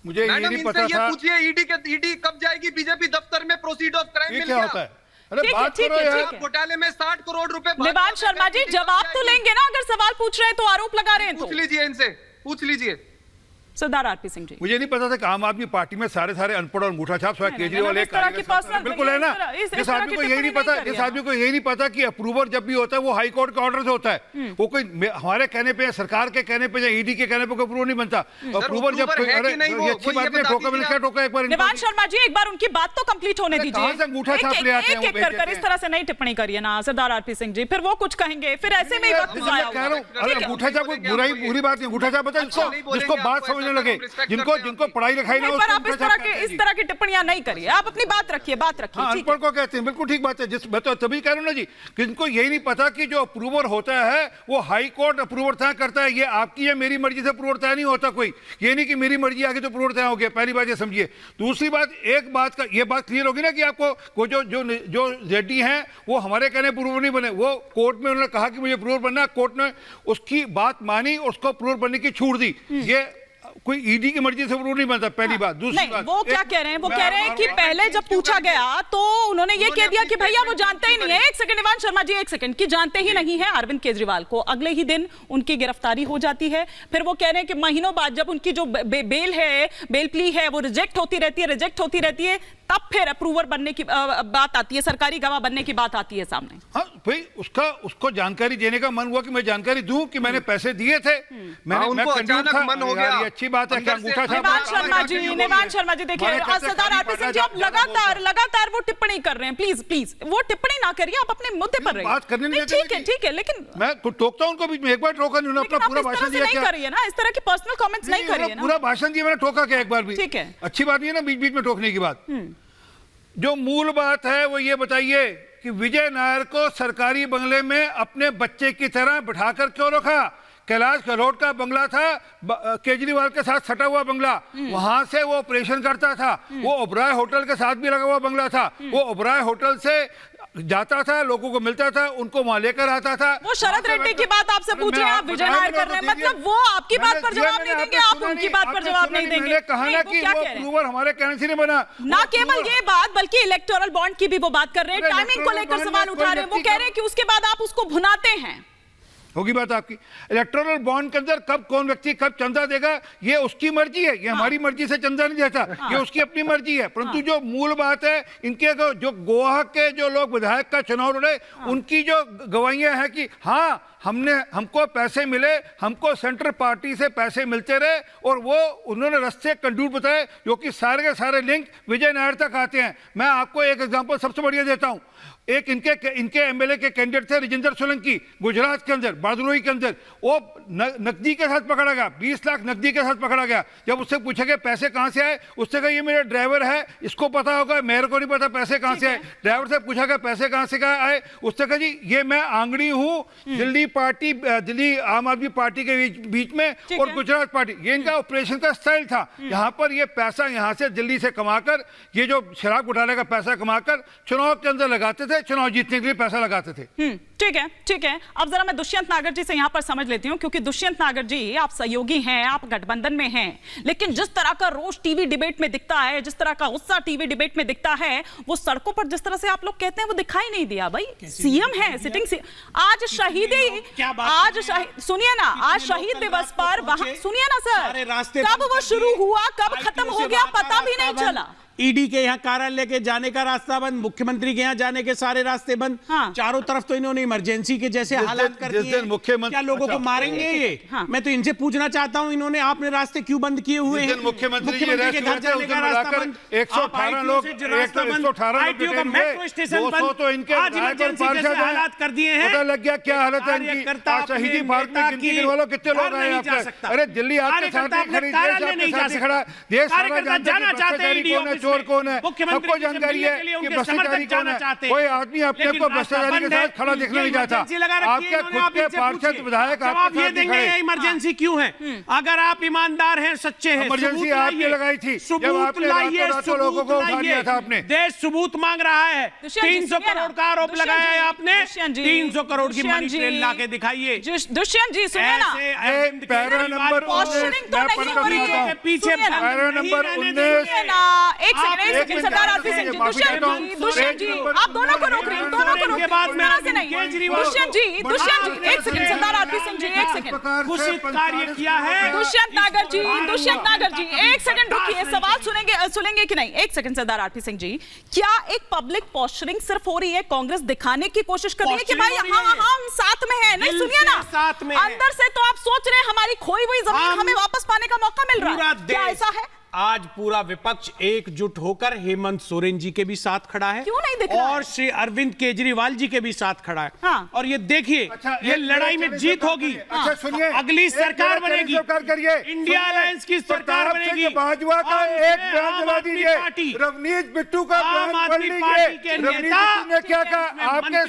मुझे ये नहीं पता था। पूछिए ईडी कब जाएगी बीजेपी दफ्तर में, प्रोसीड ऑफ क्राइम मिल क्या गया? होता है? अरे बात करो यार। घोटाले में 60 करोड़ रुपए। निवान शर्मा जी जवाब तो लेंगे ना, अगर सवाल पूछ रहे हैं तो, आरोप लगा रहे हैं तो पूछ लीजिए इनसे, पूछ लीजिए। सरदार आरपी सिंह जी, मुझे नहीं पता था कि आम आदमी पार्टी में सारे अनपढ़ और अंगूठा छाप केजरीवाल एक बिल्कुल है ना। जिस आदमी को यही नहीं पता, जिस आदमी को यही नहीं पता कि अप्रूवल जब भी होता है वो हाई कोर्ट के ऑर्डर से होता है। वो कोई हमारे कहने पे, सरकार के कहने पे या ईडी के कहने पे कोई अप्रूवल नहीं बनता। अप्रूवल जब अच्छी बात नहीं, ठोका मैंने क्या ठोका एक बार। निवान शर्मा जी एक बार उनकी बात तो कंप्लीट होने दीजिए। कहां से अंगूठा छाप ले आते हैं वो कर इस तरह से नहीं टिप्पणी करिए ना सरदार आरपी सिंह जी, फिर वो कुछ कहेंगे, फिर ऐसे में वक्त जाया होगा। कह रहा हूं, अरे अंगूठा छाप कोई बुरी बात नहीं। अंगूठा छाप पता जिसको बात समझने लगे, जिनको पढ़ाई लिखाई ना हो, आप इस तरह की टिप्पणियां नहीं करिए, आप अपनी बात रखिए, अनपढ़ को कहते हैं, बिल्कुल ठीक बात है। जिस मैं तो तभी कह रहा हूं ना जी, कि इनको यही नहीं पता कि जो अप्रूवर होता है वो हाई कोर्ट अप्रूवर तय करता है। ये आपकी या मेरी मर्जी से अप्रूवर तय नहीं होता कोई। ये नहीं कि मेरी मर्जी आगे तो अप्रूवर तय हो गया। पहली बात ये समझिए। दूसरी बात, एक बात का ये बात क्लियर होगी ना कि आपको जो जेडी हैं वो हमारे कहने अप्रूवर नहीं बने। वो कोर्ट में उन्होंने कहा कि मुझे अप्रूवर बनना, कोर्ट ने उसकी बात मानी और उसको अप्रूवर बनने की छूट दी। ये कोई ईडी की मर्जी से अप्रूव नहीं बनता, पहली बात। दूसरी बात, वो क्या कह रहे हैं, वो कह रहे हैं कि पहले जब पूछा गया तो उन्होंने ये कह दिया कि भैया वो जानते ही नहीं है। एक सेकंड निवान शर्मा जी, एक सेकंड, कि जानते ही नहीं है अरविंद केजरीवाल को। अगले ही दिन उनकी गिरफ्तारी हो जाती है। फिर वो कह रहे हैं कि महीनों बाद जब उनकी जो बेल है, बेल प्ली है, वो रिजेक्ट होती रहती है, तब फिर अप्रूवर बनने की बात आती है, सरकारी गवाह बनने की बात आती है सामने। हाँ भाई, उसको जानकारी देने का मन हुआ कि मैं जानकारी दूं कि मैंने पैसे दिए थे। मैं अचानक मन हो गया। अच्छी बात है कि अंगूठा छाप। निवान शर्मा जी देखिए, सरदार आरपी सिंह जी आप लगातार वो टिप्पणी कर रहे हैं। प्लीज वो टिप्पणी ना करिए, आप अपने मुद्दे पर रहिए। बात करने नहीं देते। ठीक है, लेकिन मैं टोकता हूं उनको बीच में। एक बार टोका नहीं, उन्होंने अपना पूरा भाषण दिया क्या? करिए ना, इस तरह के पर्सनल कमेंट्स नहीं करिए ना। पूरा भाषण दिया, मैंने टोका क्या एक बार भी? ठीक है, अच्छी बात नहीं है ना बीच बीच में टोकने की बात। जो मूल बात है वो ये बताइए कि विजय नायर को सरकारी बंगले में अपने बच्चे की तरह बिठाकर क्यों रखा? कैलाश गहलोत का बंगला था, केजरीवाल के साथ सटा हुआ बंगला, वहां से वो ऑपरेशन करता था। वो ओबराय होटल के साथ भी लगा हुआ बंगला था। वो ओबराय होटल से जाता था, लोगों को मिलता था, उनको वहां लेकर आता था। वो शरद रेड्डी की बात आपसे पूछ रहे हैं, आप विजय नायर कर रहे हैं, मतलब वो आपकी बात पर जवाब नहीं देंगे, आप उनकी बात पर जवाब नहीं देंगे। मैंने कहा ना कि वो अप्रूवल हमारे कहने से नहीं बना। ना केवल ये बात, बल्कि इलेक्टोरल बॉन्ड की भी वो बात कर रहे हैं, टाइमिंग को लेकर सवाल उठा रहे हैं। वो कह रहे हैं कि उसके बाद आप उसको भुनाते हैं। होगी बात आपकी। इलेक्टोरल बॉन्ड के अंदर कब कौन व्यक्ति कब चंदा देगा ये उसकी मर्जी है। ये हमारी मर्जी से चंदा नहीं देता, ये उसकी अपनी मर्जी है। परंतु जो मूल बात है, इनके जो गोवा के जो लोग विधायक का चुनाव लड़े, उनकी जो गवाहियां हैं कि हाँ हमको पैसे मिले, हमको सेंट्रल पार्टी से पैसे मिलते रहे, और वो उन्होंने रस्ते कंडूर बताए, जो कि सारे के सारे लिंक विजय नायर तक आते हैं। मैं आपको एक एग्जांपल सबसे बढ़िया देता हूं। एक इनके एमएलए के कैंडिडेट थे राजेंद्र सोलंकी, गुजरात के अंदर बारदोली के अंदर। वो नकदी के साथ पकड़ा गया, 20 लाख नकदी के साथ पकड़ा गया। जब उससे पूछा गया पैसे कहां से आए, उससे कहा ये मेरा ड्राइवर है, इसको पता होगा, मेरे को नहीं पता पैसे कहां से आए। ड्राइवर से पूछा गया पैसे कहां से आए, उससे कहा जी ये मैं आंगड़ी हूं दिल्ली आम आदमी पार्टी के बीच में और गुजरात पार्टी। ये इनका ऑपरेशन का स्टाइल था। यहाँ पर ये पैसा यहाँ से दिल्ली से कमाकर, ये जो शराब घोटाले का पैसा कमाकर चुनाव के अंदर लगाते थे, चुनाव जीतने के लिए पैसा लगाते थे। ठीक है। अब जरा मैं दुष्यंत नागर जी से यहाँ पर समझ लेती हूँ, क्योंकि दुष्यंत नागर जी आप सहयोगी हैं, आप गठबंधन में हैं, लेकिन जिस तरह का रोष टीवी डिबेट में दिखता है, जिस तरह का गुस्सा टीवी डिबेट में दिखता है, वो सड़कों पर जिस तरह से आप लोग कहते हैं वो दिखाई नहीं दिया। भाई सीएम है, सिटिंग आज सुनिए ना, आज शहीद दिवस पर वहां सुनिए ना सर, कब वो शुरू हुआ कब खत्म हो गया पता भी नहीं चला। ईडी के यहाँ कार्यालय के जाने का रास्ता बंद, मुख्यमंत्री के यहाँ जाने के सारे रास्ते बंद। चारों तरफ तो इन्होंने इमरजेंसी के जैसे हालात कर दिए। मुख्यमंत्री क्या लोगों को मारेंगे ये? मैं तो इनसे पूछना चाहता हूँ, इन्होंने आपने रास्ते क्यों बंद किए हुए हैं? मुख्यमंत्री के घर जाने का रास्ता बंद, 118 लोग, आईटीओ का मेट्रो स्टेशन बंद, तो इनके आज इमरजेंसी जैसे हालात कर दिए हैं। पता लग गया क्या हालत है इनकी। शहीदी पार्क में गिनती वालों कितने लोग आए आपके? अरे दिल्ली आपके साथ खड़ा, देश सारा जाना चाहते हैं, चोर कौन है, मुख्यमंत्री सबको जानकारी है कि भ्रष्टाचारी कौन है। कोई आदमी अपने को भ्रष्टाचारी के साथ खड़ा देखना नहीं चाहता। आपके खुद के पार्षद विधायक आपके साथ देंगे इमरजेंसी क्यों है? अगर आप ईमानदार हैं, सच्चे हैं, इमरजेंसी आपने लगाई थी, जब आपने रातों लोगों को उठा लिया था आपने। देश सबूत मांग रहा है। 300 करोड़ का आरोप लगाया है आपने। 300 करोड़ की मनी ट्रेन ला के दिखाइए। दुष्यंत जी सुनिए ना, पैरा नंबर 19 पीछे पैरा नंबर 19। एक सेकंड सरदार आरपी सिंह जी, दुष्यंत जी आप दोनों को रोक रहे हैं, दोनों को रोक रहे हैं, से नहीं। दुष्यंत जी एक सेकंड सरदार आरपी सिंह जी, एक सेकंड। घोषित कार्य किया है दुष्यंत नागर जी एक सेकंड रुकिए, सवाल सुनेंगे कि नहीं? एक सेकंड सरदार आरपी सिंह जी, क्या एक पब्लिक पोस्चरिंग सिर्फ हो रही है, कांग्रेस दिखाने की कोशिश कर रही है कि भाई हम साथ में हैं? नहीं सुनिए ना, साथ में अंदर से तो आप सोच रहे हैं हमारी खोई हुई जमीन हमें वापस पाने का मौका मिल रहा है, क्या ऐसा है? आज पूरा विपक्ष एकजुट होकर हेमंत सोरेन जी के भी साथ खड़ा है। क्यों नहीं दिख रहा और श्री अरविंद केजरीवाल जी के भी साथ खड़ा है। हाँ। और ये देखिए, ये लड़ाई में जीत होगी। अच्छा सुनिए, अगली सरकार बनेगी, इंडिया अलायंस की सरकार बनेगी। भाजपा का एक बयान जला दीजिए, रवनीत बिट्टू का बयान पढ़ लीजिए। रवनीत बिट्टू ने क्या कहा? आपके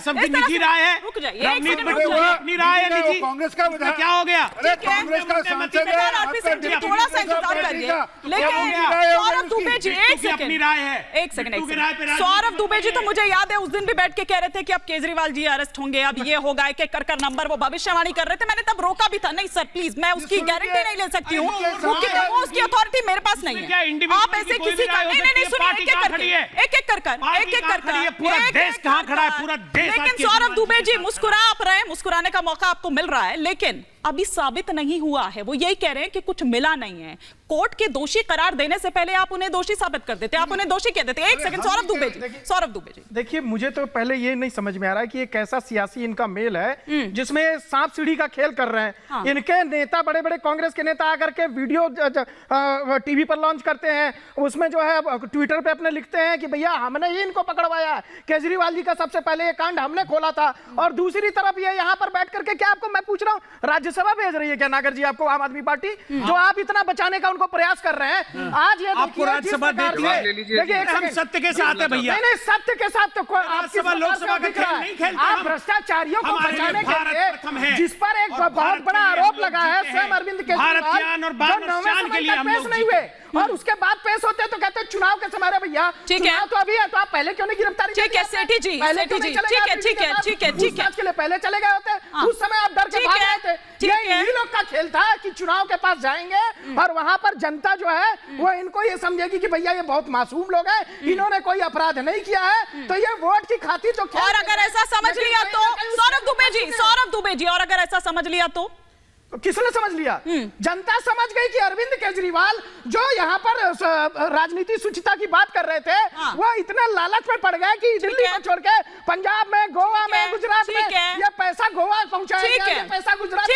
समझी राय है, रुक जाइए, रवनीत बिट्टू अपनी राय है निजी। कांग्रेस का विधायक क्या हो गया? कांग्रेस का सांसद है, थोड़ा सा इंतजार करिए। लेकिन सौरभ दुबे जी अपनी राय है, एक सेकंड सौरभ दुबे जी, तो मुझे याद है उस दिन भी बैठ के कह रहे थे कि अब केजरीवाल जी अरेस्ट होंगे, अब ये होगा, एक एक कर नंबर, वो भविष्यवाणी कर रहे थे। मैंने तब रोका भी था, नहीं सर प्लीज, मैं उसकी गारंटी नहीं ले सकती हूँ, वो उसकी अथॉरिटी मेरे पास नहीं है। आप ऐसे किसी का नहीं सुनिए, एक एक कर पूरा देश कहां खड़ा है, पूरा देश। लेकिन सौरभ दुबे जी मुस्कुराने का मौका आपको मिल रहा है, लेकिन अभी साबित नहीं हुआ है। वो यही कह रहे हैं कि कुछ मिला नहीं है। कोर्ट के दोषी करार देने से पहले आप उन्हें दोषी साबित कर देते, आप उन्हें दोषी कह देते। एक सेकंड सौरभ दुबे जी देखिए, मुझे तो पहले ये नहीं समझ में आ रहा है कि ये कैसा सियासी इनका मेल है जिसमें सांप सीढ़ी का खेल कर रहे हैं। हाँ। इनके नेता, बड़े बड़े कांग्रेस के नेता आकर के वीडियो टीवी पर लॉन्च करते हैं, उसमें जो है ट्विटर पे अपने लिखते हैं कि भैया हमने ही इनको पकड़वाया, केजरीवाल जी का सबसे पहले ये कांड हमने खोला था। और दूसरी तरफ ये यहाँ पर बैठ करके, क्या आपको मैं पूछ रहा हूँ, राज्यसभा भेज रही है क्या नागर जी आपको आम आदमी पार्टी, जो आप इतना बचाने का उनको प्रयास कर रहे हैं? आज ये आपको राज्यसभा देखिए, हम सत्य के साथ है भैया। नहीं, सत्य के साथ तो राज्यसभा लोकसभा का खेल नहीं खेलते। आप भ्रष्टाचारियों को बचाने के लिए, जिस पर एक बहुत बड़ा आरोप लगा है स्वयं अरविंद केजरीवाल, पेश नहीं हुए और उसके बाद पेश होते तो कहते चुनाव के समय भैया चुनाव तो अभी है, तो आप पहले क्यों नहीं गिरफ्तारी? ठीक है सेठी जी, ठीक है के लिए पहले चले गए होते, उस समय आप डर के भाग गए थे। ये लोग का खेल था कि चुनाव के पास जाएंगे और वहां पर जनता जो है वो इनको ये समझेगी कि भैया ये बहुत मासूम लोग हैं, इन्होंने कोई अपराध नहीं किया है, तो ये वोट की खातिर तो। और अगर ऐसा समझ लिया तो सौरभ दुबे जी, और अगर ऐसा समझ लिया तो किसने समझ लिया? जनता समझ गई कि अरविंद केजरीवाल जो यहाँ पर राजनीति सूचिता की बात कर रहे थे, वो इतने लालच में पड़ गए कि दिल्ली को छोड़ के पंजाब में, गोवा में, गुजरात में ये पैसा गोवा पहुंचाया गया, ये पैसा गुजरात